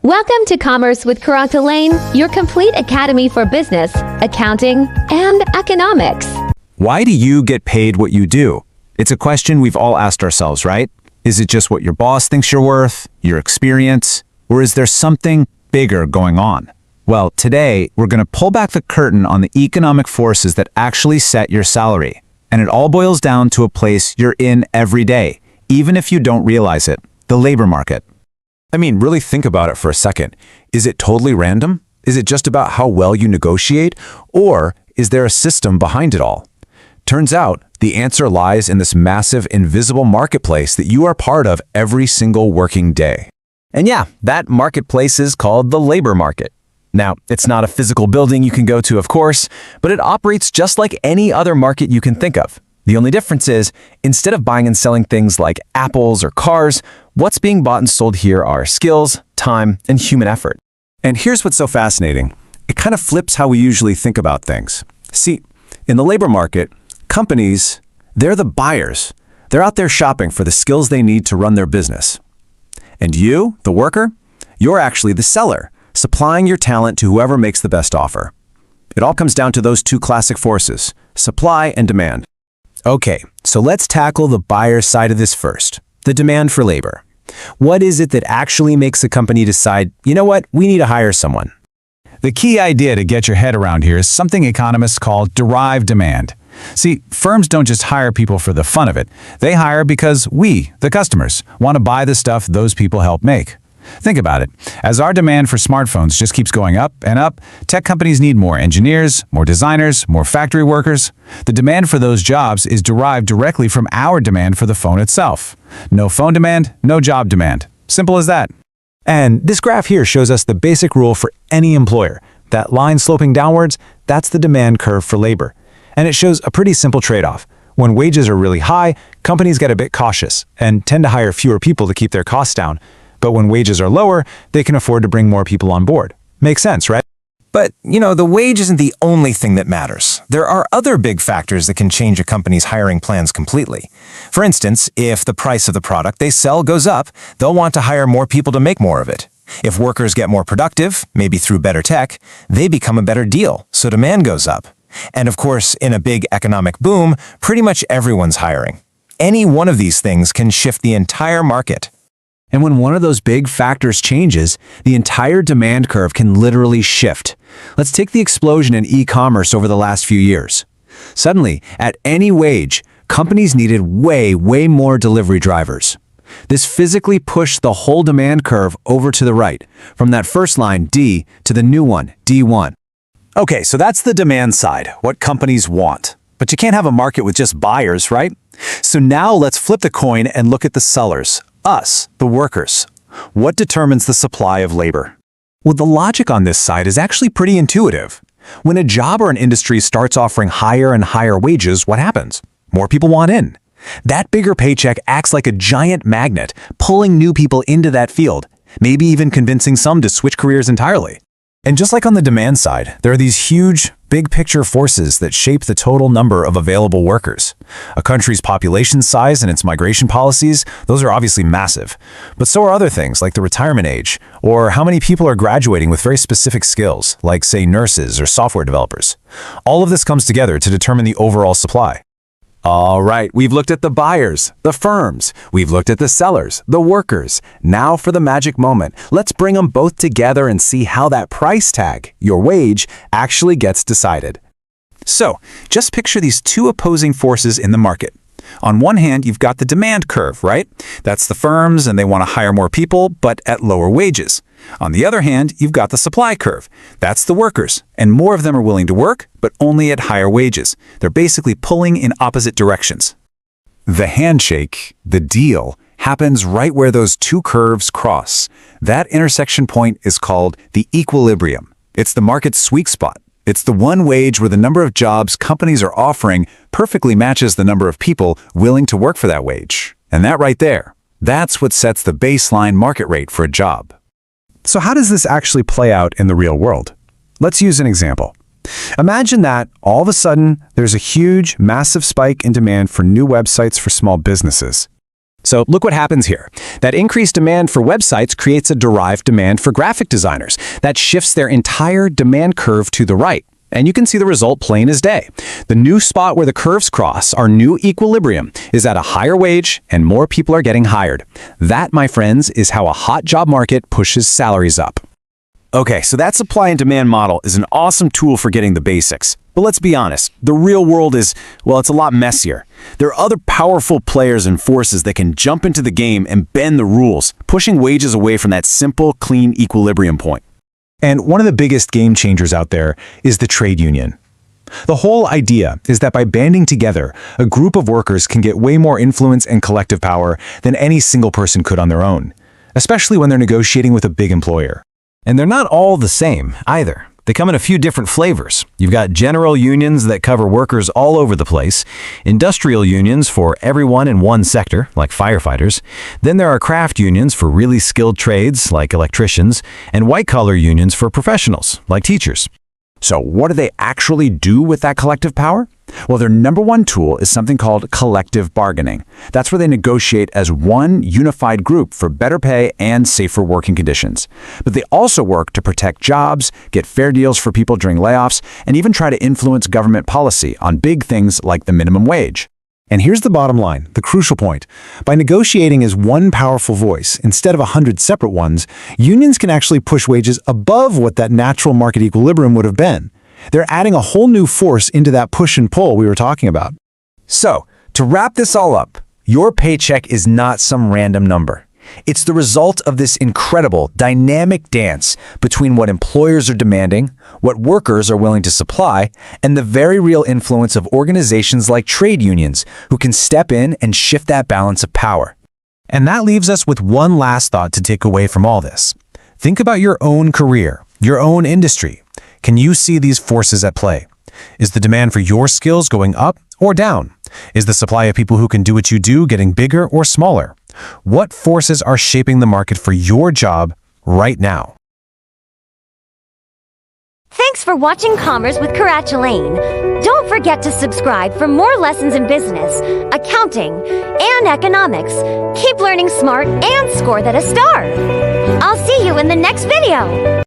Welcome to Commerce with Karanka Lane, your complete academy for business, accounting, and economics. Why do you get paid what you do? It's a question we've all asked ourselves, right? Is it just what your boss thinks you're worth, your experience, or is there something bigger going on? Well, today, we're going to pull back the curtain on the economic forces that actually set your salary. And it all boils down to a place you're in every day, even if you don't realize it, the labor market. I mean, really think about it for a second. Is it totally random? Is it just about how well you negotiate? Or is there a system behind it all? Turns out, the answer lies in this massive, invisible marketplace that you are part of every single working day. And yeah, that marketplace is called the labor market. Now, it's not a physical building you can go to, of course, but it operates just like any other market you can think of. The only difference is, instead of buying and selling things like apples or cars, what's being bought and sold here are skills, time, and human effort. And here's what's so fascinating. It kind of flips how we usually think about things. See, in the labor market, companies, they're the buyers. They're out there shopping for the skills they need to run their business. And you, the worker, you're actually the seller, supplying your talent to whoever makes the best offer. It all comes down to those two classic forces, supply and demand. Okay, so let's tackle the buyer side of this first, the demand for labor. What is it that actually makes a company decide, you know what, we need to hire someone? The key idea to get your head around here is something economists call derived demand. See, firms don't just hire people for the fun of it. They hire because we, the customers, want to buy the stuff those people help make. Think about it. As our demand for smartphones just keeps going up and up, tech companies need more engineers, more designers, more factory workers. The demand for those jobs is derived directly from our demand for the phone itself. No phone demand, no job demand. Simple as that. And this graph here shows us the basic rule for any employer. That line sloping downwards, that's the demand curve for labor. And it shows a pretty simple trade-off. When wages are really high, companies get a bit cautious and tend to hire fewer people to keep their costs down. But when wages are lower, they can afford to bring more people on board. Makes sense, right? But, the wage isn't the only thing that matters. There are other big factors that can change a company's hiring plans completely. For instance, if the price of the product they sell goes up, they'll want to hire more people to make more of it. If workers get more productive, maybe through better tech, they become a better deal, so demand goes up. And of course, in a big economic boom, pretty much everyone's hiring. Any one of these things can shift the entire market. And when one of those big factors changes, the entire demand curve can literally shift. Let's take the explosion in e-commerce over the last few years. Suddenly, at any wage, companies needed way more delivery drivers. This physically pushed the whole demand curve over to the right, from that first line, D, to the new one, D1. Okay, so that's the demand side, what companies want. But you can't have a market with just buyers, right? So now let's flip the coin and look at the sellers. Us, the workers. What determines the supply of labor? Well, the logic on this side is actually pretty intuitive. When a job or an industry starts offering higher and higher wages, what happens? More people want in. That bigger paycheck acts like a giant magnet, pulling new people into that field, maybe even convincing some to switch careers entirely. And just like on the demand side, there are these huge, big-picture forces that shape the total number of available workers. A country's population size and its migration policies, those are obviously massive. But so are other things like the retirement age, or how many people are graduating with very specific skills, like, say, nurses or software developers. All of this comes together to determine the overall supply. All right, we've looked at the buyers, the firms. We've looked at the sellers, the workers. Now for the magic moment. Let's bring them both together and see how that price tag, your wage, actually gets decided. So, just picture these two opposing forces in the market. On one hand, you've got the demand curve, right? That's the firms, and they want to hire more people, but at lower wages. On the other hand, you've got the supply curve. That's the workers, and more of them are willing to work, but only at higher wages. They're basically pulling in opposite directions. The handshake, the deal, happens right where those two curves cross. That intersection point is called the equilibrium. It's the market's sweet spot. It's the one wage where the number of jobs companies are offering perfectly matches the number of people willing to work for that wage. And that right there, that's what sets the baseline market rate for a job. So how does this actually play out in the real world? Let's use an example. Imagine that all of a sudden there's a huge, massive spike in demand for new websites for small businesses. So look what happens here. That increased demand for websites creates a derived demand for graphic designers. That shifts their entire demand curve to the right. And you can see the result plain as day. The new spot where the curves cross, our new equilibrium, is at a higher wage and more people are getting hired. That, my friends, is how a hot job market pushes salaries up. Okay, so that supply and demand model is an awesome tool for getting the basics. But let's be honest, the real world is, well, it's a lot messier. There are other powerful players and forces that can jump into the game and bend the rules, pushing wages away from that simple, clean equilibrium point. And one of the biggest game changers out there is the trade union. The whole idea is that by banding together, a group of workers can get way more influence and collective power than any single person could on their own, especially when they're negotiating with a big employer. And they're not all the same either. They come in a few different flavors. You've got general unions that cover workers all over the place, industrial unions for everyone in one sector, like firefighters. Then there are craft unions for really skilled trades, like electricians, and white-collar unions for professionals, like teachers. So what do they actually do with that collective power? Well, their number one tool is something called collective bargaining. That's where they negotiate as one unified group for better pay and safer working conditions. But they also work to protect jobs, get fair deals for people during layoffs, and even try to influence government policy on big things like the minimum wage. And here's the bottom line, the crucial point. By negotiating as one powerful voice instead of 100 separate ones, unions can actually push wages above what that natural market equilibrium would have been. They're adding a whole new force into that push and pull we were talking about. So, to wrap this all up, your paycheck is not some random number. It's the result of this incredible, dynamic dance between what employers are demanding, what workers are willing to supply, and the very real influence of organizations like trade unions who can step in and shift that balance of power. And that leaves us with one last thought to take away from all this. Think about your own career, your own industry. Can you see these forces at play? Is the demand for your skills going up or down? Is the supply of people who can do what you do getting bigger or smaller? What forces are shaping the market for your job right now? Thanks for watching Commerce with Karatcha-Lane. Don't forget to subscribe for more lessons in business, accounting, and economics. Keep learning smart and score that a star. I'll see you in the next video.